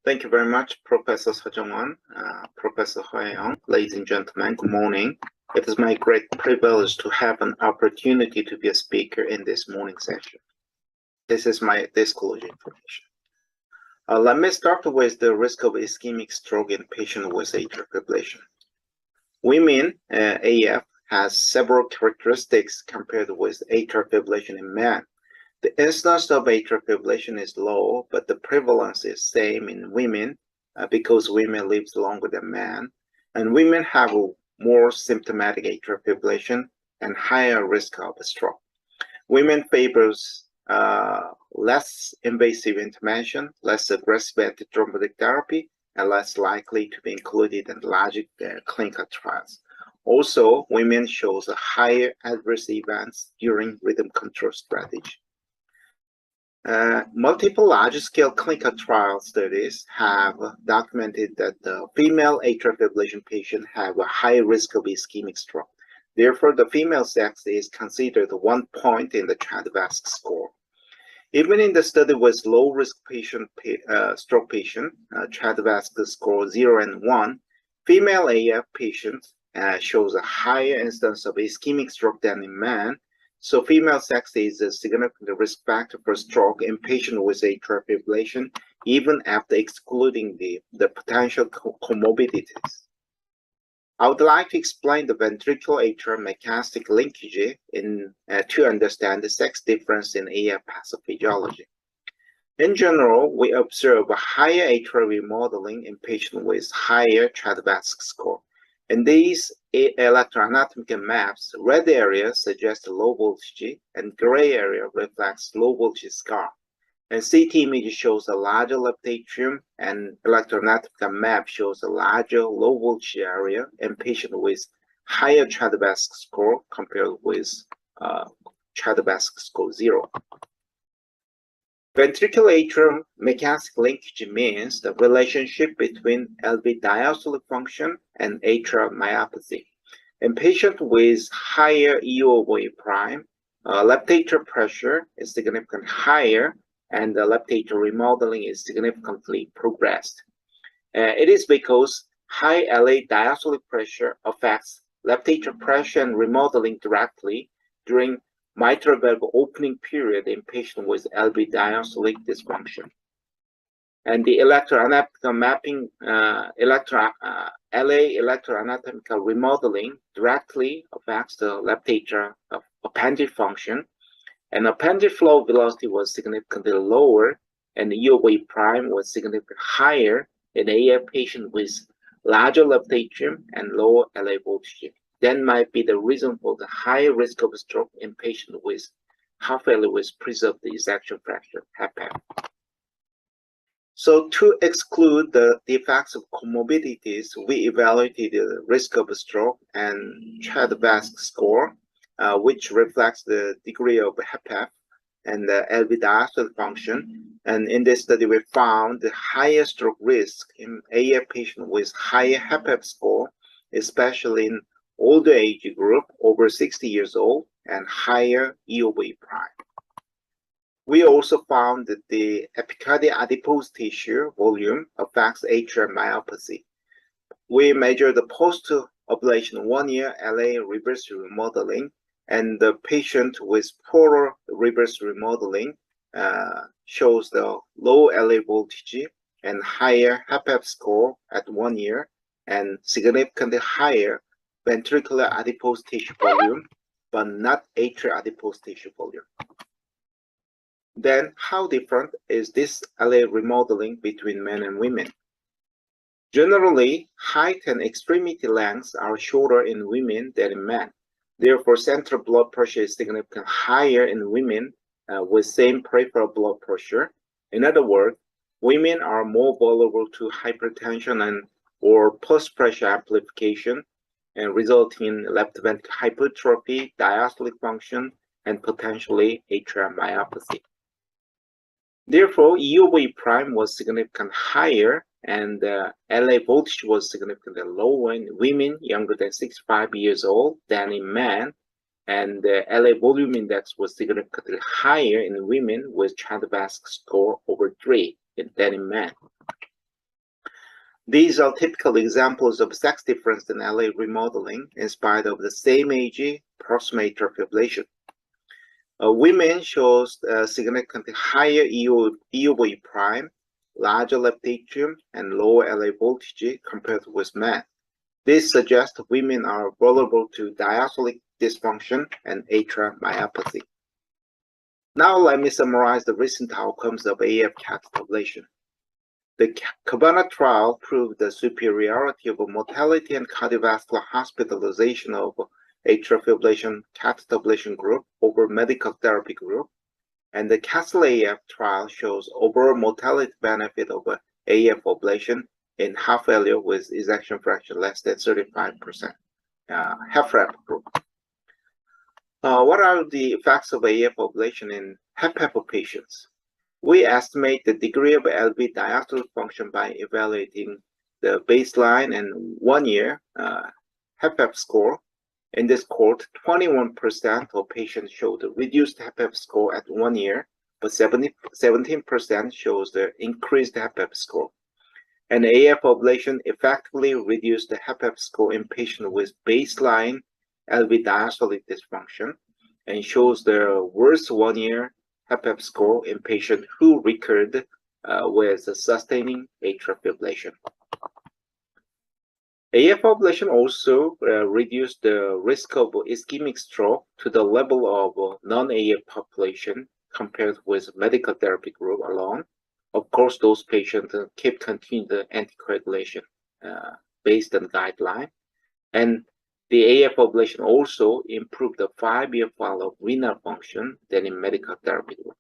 Thank you very much, Professor Sejong-won, Professor Hwayong. Ladies and gentlemen, good morning. It is my great privilege to have an opportunity to be a speaker in this morning session. This is my disclosure information. Let me start with the risk of ischemic stroke in patients with atrial fibrillation. Women, AF, has several characteristics compared with atrial fibrillation in men. The incidence of atrial fibrillation is low, but the prevalence is same in women because women live longer than men, and women have more symptomatic atrial fibrillation and higher risk of stroke. Women favors less invasive intervention, less aggressive antithrombotic therapy, and less likely to be included in large clinical trials. Also, women shows a higher adverse events during rhythm control strategy. Multiple large-scale clinical trial studies have documented that the female atrial fibrillation patients have a high risk of ischemic stroke. Therefore, the female sex is considered 1 point in the CHA2DS2-VASc score. Even in the study with low-risk stroke patient, CHA2DS2-VASc score 0 and 1, female AF patients shows a higher incidence of ischemic stroke than in men. So female sex is a significant risk factor for stroke in patients with atrial fibrillation, even after excluding the potential comorbidities. I would like to explain the ventricular-atrial mechanistic linkage to understand the sex difference in AF pathophysiology. In general, we observe a higher atrial remodeling in patients with higher CHA2DS2-VASc score. In these electroanatomical maps, red area suggests low voltage and gray area reflects low voltage scar. And CT image shows a larger left atrium, and electroanatomical map shows a larger low voltage area in patients with higher CHA2DS2-VASc score compared with CHA2DS2-VASc score 0. Ventricular-atrial mechanistic linkage means the relationship between LV diastolic function and atrial myopathy. In patients with higher EO prime, left atrial pressure is significantly higher, and the left atrial remodeling is significantly progressed. It is because high LA diastolic pressure affects left atrial pressure and remodeling directly during mitral valve opening period in patients with LV diastolic dysfunction. And the electroanatomical mapping, LA electroanatomical remodeling directly affects the left atrial appendage function, and appendage flow velocity was significantly lower, and the EOA prime was significantly higher in AF patient with larger left atrium and lower LA voltage. That might be the reason for the higher risk of stroke in patients with heart failure with preserved ejection fraction, HFpEF. So to exclude the effects of comorbidities, we evaluated the risk of stroke and CHA2DS2-VASc score, which reflects the degree of HFpEF and the LV diastolic function. And in this study, we found the higher stroke risk in AF patients with higher HFpEF score, especially in older age group, over 60 years old, and higher EOA prime. We also found that the epicardial adipose tissue volume affects atrial myopathy. We measured the post-ablation 1-year LA reverse remodeling, and the patient with poorer reverse remodeling shows the low LA voltage and higher HFpEF score at 1 year, and significantly higher ventricular adipose tissue volume, but not atrial adipose tissue volume. Then, how different is this LA remodeling between men and women? Generally, height and extremity lengths are shorter in women than in men. Therefore, central blood pressure is significantly higher in women with same peripheral blood pressure. In other words, women are more vulnerable to hypertension or post-pressure amplification, and resulting in left ventricular hypertrophy, diastolic function, and potentially atrial myopathy. Therefore, EOA prime was significantly higher, and LA voltage was significantly lower in women younger than 65 years old than in men, and the LA volume index was significantly higher in women with CHA2DS2-VASc score over 3 than in men. These are typical examples of sex difference in LA remodeling in spite of the same age proximal atrial fibrillation. Women shows significantly higher EOV prime, larger left atrium, and lower LA voltage compared with men. This suggests women are vulnerable to diastolic dysfunction and atrial myopathy. Now let me summarize the recent outcomes of AF catheter ablation. The Cabana trial proved the superiority of mortality and cardiovascular hospitalization of atrial fibrillation catheter ablation group over medical therapy group, and the Castle AF trial shows overall mortality benefit of AF ablation in heart failure with ejection fraction less than 35%, HFrEF group. What are the effects of AF ablation in HFpEF patients? We estimate the degree of LV diastolic function by evaluating the baseline and 1 year HFpEF score. In this cohort, 21% of patients showed a reduced HFpEF score at 1 year, but 17% shows the increased HFpEF score. And AF ablation effectively reduced the HFpEF score in patients with baseline LV diastolic dysfunction and shows the worst 1 year HFpEF score in patients who recurred with sustaining atrial fibrillation. AF ablation also reduced the risk of ischemic stroke to the level of non-AF population compared with medical therapy group alone. Of course, those patients keep continuing the anticoagulation based on guideline. And the AF ablation also improved the 5-year follow-up renal function than in medical therapy group.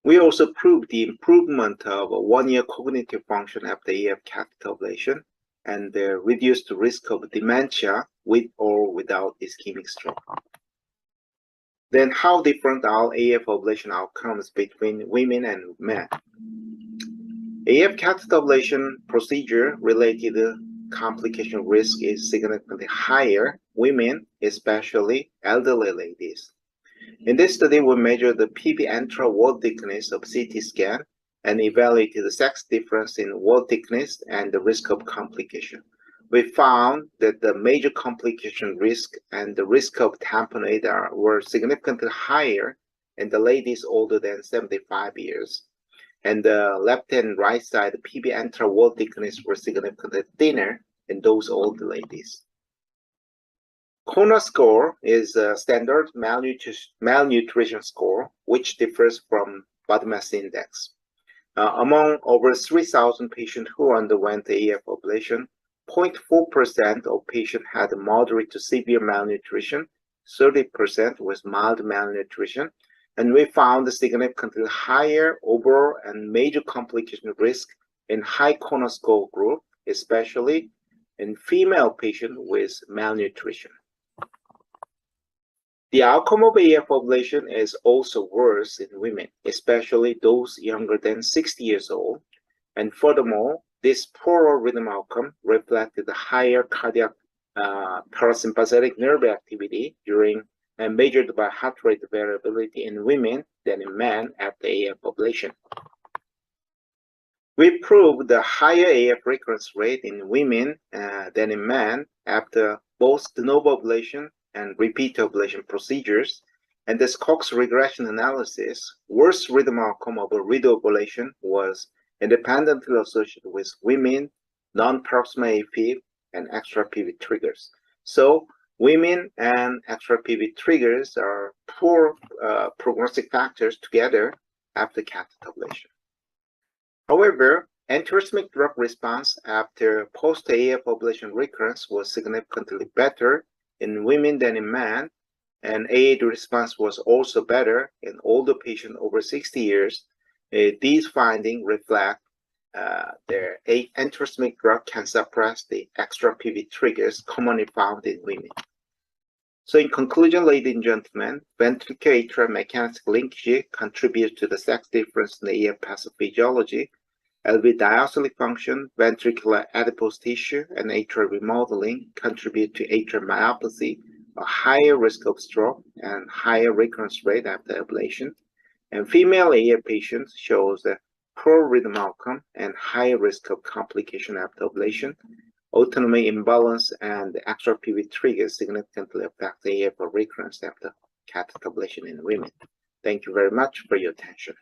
We also proved the improvement of 1 year cognitive function after AF catheter ablation and the reduced risk of dementia with or without ischemic stroke. Then how different are AF ablation outcomes between women and men? AF catheter ablation procedure related complication risk is significantly higher women, especially elderly ladies. In this study, we measured the PV antral wall thickness of CT scan and evaluated the sex difference in wall thickness and the risk of complication. We found that the major complication risk and the risk of tamponade were significantly higher in the ladies older than 75 years. And the left and right side PV antral wall thickness were significantly thinner in those old ladies. CONA score is a standard malnutrition score, which differs from body mass index. Among over 3,000 patients who underwent AF ablation, 0.4% of patients had moderate to severe malnutrition, 30% was mild malnutrition, and we found a significantly higher overall and major complication risk in high CONA score group, especially in female patients with malnutrition. The outcome of AF ablation is also worse in women, especially those younger than 60 years old. And furthermore, this poorer rhythm outcome reflected the higher cardiac parasympathetic nerve activity during and measured by heart rate variability in women than in men after AF ablation. We proved the higher AF recurrence rate in women than in men after both de novo ablation and repeat ablation procedures, and this Cox regression analysis, worse rhythm outcome of a redo ablation was independently associated with women, non-proximal AFib, and extra PV triggers. So women and extra PV triggers are poor prognostic factors together after catheter ablation. However, antiarrhythmic drug response after post-AF ablation recurrence was significantly better in women than in men, and AAD response was also better in older patients over 60 years. These findings reflect their antiarrhythmic drug can suppress the extra PV triggers commonly found in women. So in conclusion, ladies and gentlemen, ventricular atrial mechanistic linkage contributes to the sex difference in the AF pathophysiology. LV diastolic function, ventricular adipose tissue, and atrial remodeling contribute to atrial myopathy, a higher risk of stroke, and higher recurrence rate after ablation. And female AF patients shows poor rhythm outcome, and high risk of complication after ablation. Autonomic imbalance and extra PV triggers significantly affect the AF recurrence after catheter ablation in women. Thank you very much for your attention.